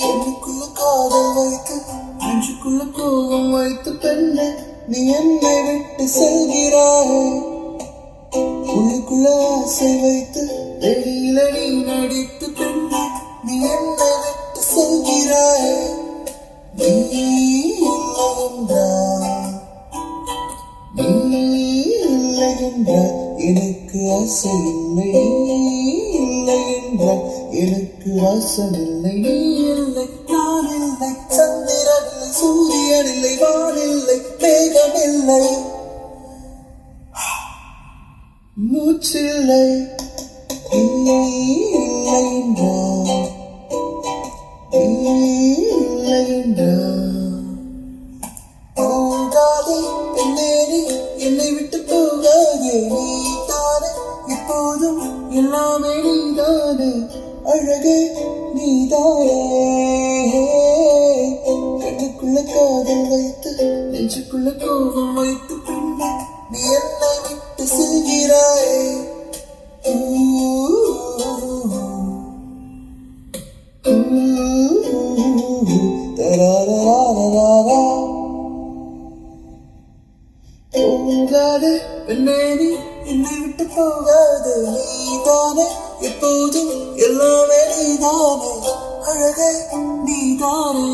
என்னுக்குள்ள காதல் வைத்து நெஞ்சுக்குள்ள கோபம் வைத்து பெண்ணே நீ என்னை விட்டு செல்கிறாய். உள்ளுக்குள்ள ஆசை வைத்து வெளியில நீ நடித்து பெண்ணே நீ என்னை விட்டு செல்கிறாய். நீ இல்லை என்றால் எனக்கு ஆசை இல்லை. இல்லை என்றால் எனக்கு வாசம் இல்லை. நீ இல்லை நான் இல்லை சந்திரன் இல்லை சூரியன் இல்லை வானில்லை மேகம் இல்லை மூச்சில்லை. இல்லை என்றால் இல்லை என்றால் போகாதே பெண்ணே நீ என்னை விட்டு போகாதே. நீ தானே எப்போதும் எல்லாமே நீதானே அழகே நீதானே. கண்ணுக்குள்ள காதல் வைத்து நெஞ்சுக்குள்ள கோபம் வைத்து பெண்ணே நீ என்னை விட்டு செல்கிறாய். போகாதே பெண்ணே நீ என்னை விட்டு போகாதே. நீதானே எப்போதும் எல்லாமே நீதானே அழகே நீதானே.